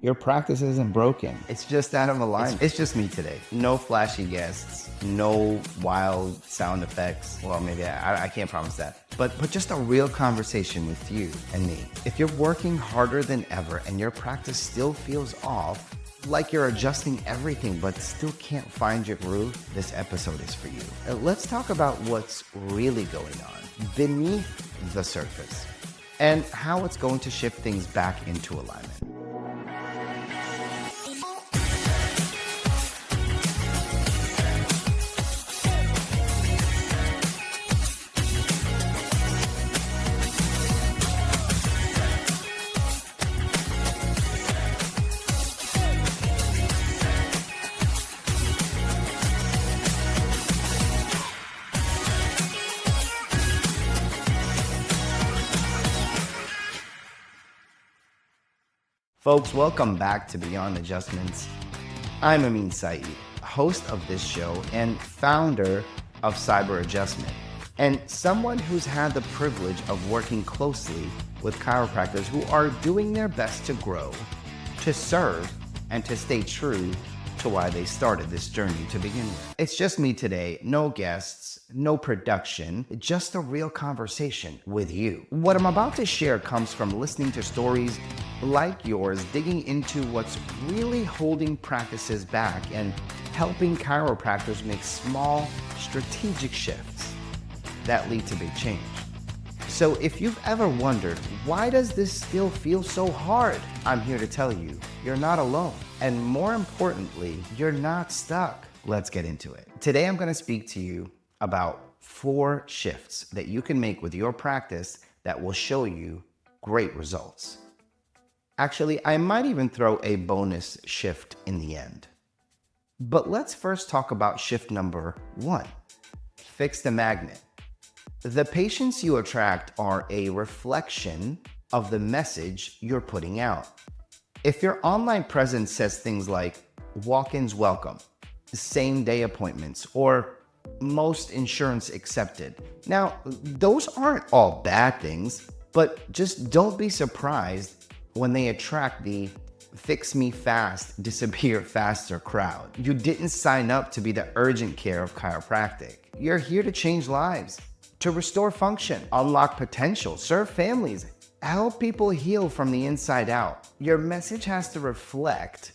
Your practice isn't broken. It's just out of alignment. It's just me today. No flashy guests, no wild sound effects. Well, maybe I can't promise that. But just a real conversation with you and me. If you're working harder than ever and your practice still feels off, like you're adjusting everything but still can't find your groove, this episode is for you. Let's talk about what's really going on beneath the surface and how it's going to shift things back into alignment. Folks, welcome back to Beyond Adjustments. I'm Amin Said, host of this show and founder of Cyber Adjustment, and someone who's had the privilege of working closely with chiropractors who are doing their best to grow, to serve, and to stay true to why they started this journey to begin with. It's just me today, no guests, no production, just a real conversation with you. What I'm about to share comes from listening to stories like yours, digging into what's really holding practices back and helping chiropractors make small, strategic shifts that lead to big change. So if you've ever wondered, why does this still feel so hard? I'm here to tell you, you're not alone. And more importantly, you're not stuck. Let's get into it. Today, I'm going to speak to you about 4 shifts that you can make with your practice that will show you great results. Actually, I might even throw a bonus shift in the end. But let's first talk about shift number 1. Fix the magnet. The patients you attract are a reflection of the message you're putting out. If your online presence says things like walk-ins welcome, same-day appointments, or most insurance accepted. Now, those aren't all bad things, but just don't be surprised when they attract the fix me fast, disappear faster crowd. You didn't sign up to be the urgent care of chiropractic. You're here to change lives, to restore function, unlock potential, serve families, help people heal from the inside out. Your message has to reflect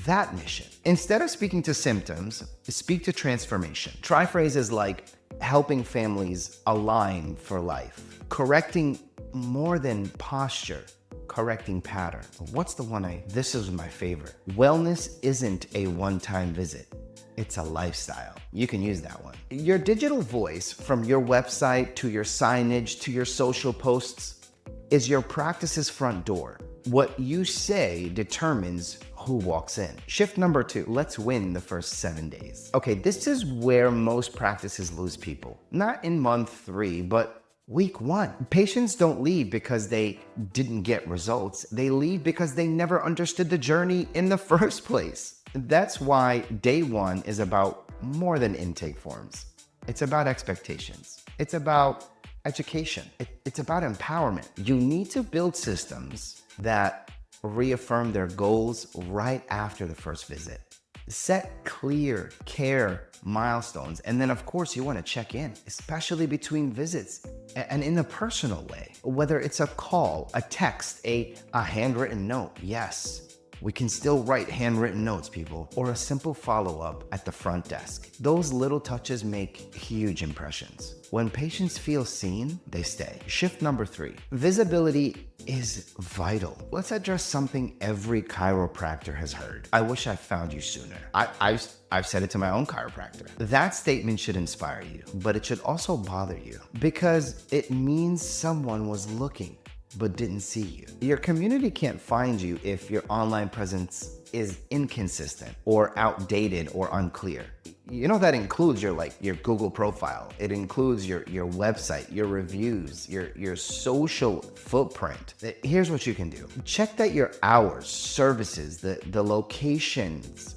that mission. Instead of speaking to symptoms, speak to transformation. Try phrases like helping families align for life, correcting more than posture, correcting pattern. What's the one this is my favorite. Wellness isn't a one-time visit. It's a lifestyle. You can use that one. Your digital voice, from your website to your signage to your social posts, is your practice's front door. What you say determines who walks in. Shift number 2, let's win the first 7 days. Okay, this is where most practices lose people. Not in month 3, but week 1. Patients don't leave because they didn't get results. They leave because they never understood the journey in the first place. That's why day 1 is about more than intake forms. It's about expectations. It's about education. It's about empowerment. You need to build systems that reaffirm their goals right after the first visit. Set clear care milestones. And then, of course, you want to check in, especially between visits and in a personal way. Whether it's a call, a text, a handwritten note. Yes, we can still write handwritten notes, people, or a simple follow-up at the front desk. Those little touches make huge impressions. When patients feel seen, they stay. Shift number 3, visibility is vital. Let's address something every chiropractor has heard. I wish I found you sooner. I've said it to my own chiropractor. That statement should inspire you, but it should also bother you because it means someone was looking but didn't see you. Your community can't find you if your online presence is inconsistent or outdated or unclear. You know, that includes your Google profile. It includes your website, your reviews, your social footprint. Here's what you can do. Check that your hours, services, the locations,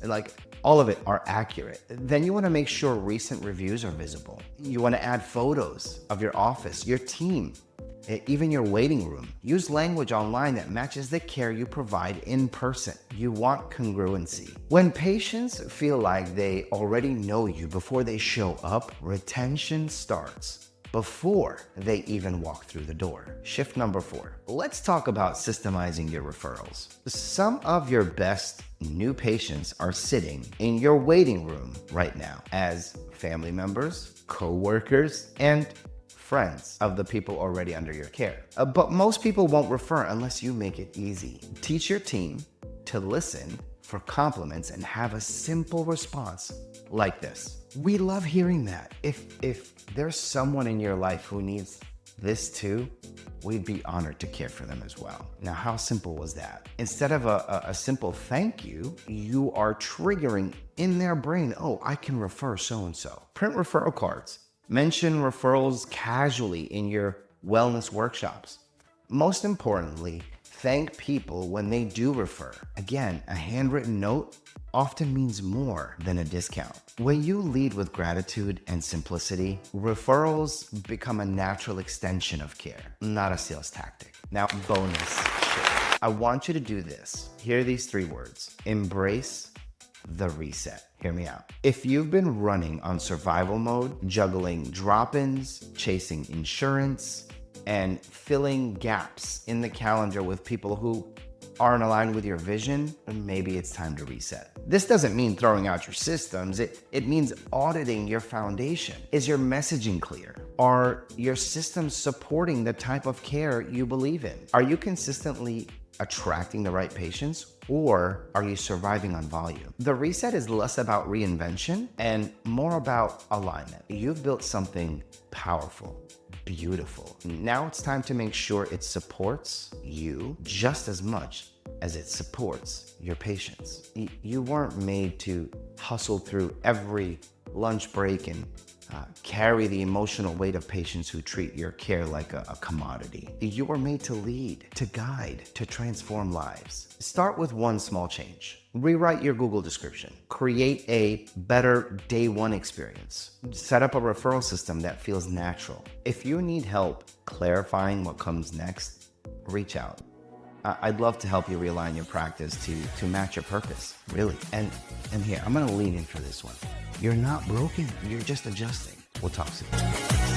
all of it are accurate. Then you want to make sure recent reviews are visible. You want to add photos of your office, your team, even your waiting room. Use language online that matches the care you provide in person. You want congruency. When patients feel like they already know you before they show up, retention starts before they even walk through the door. Shift number 4. Let's talk about systemizing your referrals. Some of your best new patients are sitting in your waiting room right now as family members, co-workers, and friends of the people already under your care. But most people won't refer unless you make it easy. Teach your team to listen for compliments and have a simple response like this. We love hearing that. If there's someone in your life who needs this too, we'd be honored to care for them as well. Now, how simple was that? Instead of a simple thank you, you are triggering in their brain, oh, I can refer so-and-so. Print referral cards. Mention referrals casually in your wellness workshops. Most importantly, thank people when they do refer. Again, a handwritten note often means more than a discount. When you lead with gratitude and simplicity, referrals become a natural extension of care, not a sales tactic. Now, bonus shit. I want you to do this. Hear these 3 words. Embrace the reset. Hear me out. If you've been running on survival mode, juggling drop-ins, chasing insurance, and filling gaps in the calendar with people who aren't aligned with your vision, maybe it's time to reset. This doesn't mean throwing out your systems. It means auditing your foundation. Is your messaging clear? Are your systems supporting the type of care you believe in? Are you consistently attracting the right patients, or are you surviving on volume? The reset is less about reinvention and more about alignment. You've built something powerful, beautiful. Now it's time to make sure it supports you just as much as it supports your patients. You weren't made to hustle through every lunch break and carry the emotional weight of patients who treat your care like a commodity. You were made to lead, to guide, to transform lives. Start with one small change. Rewrite your Google description. Create a better day one experience. Set up a referral system that feels natural. If you need help clarifying what comes next, reach out. I'd love to help you realign your practice to match your purpose, really. And here, I'm gonna lean in for this one. You're not broken, you're just adjusting. We'll talk soon.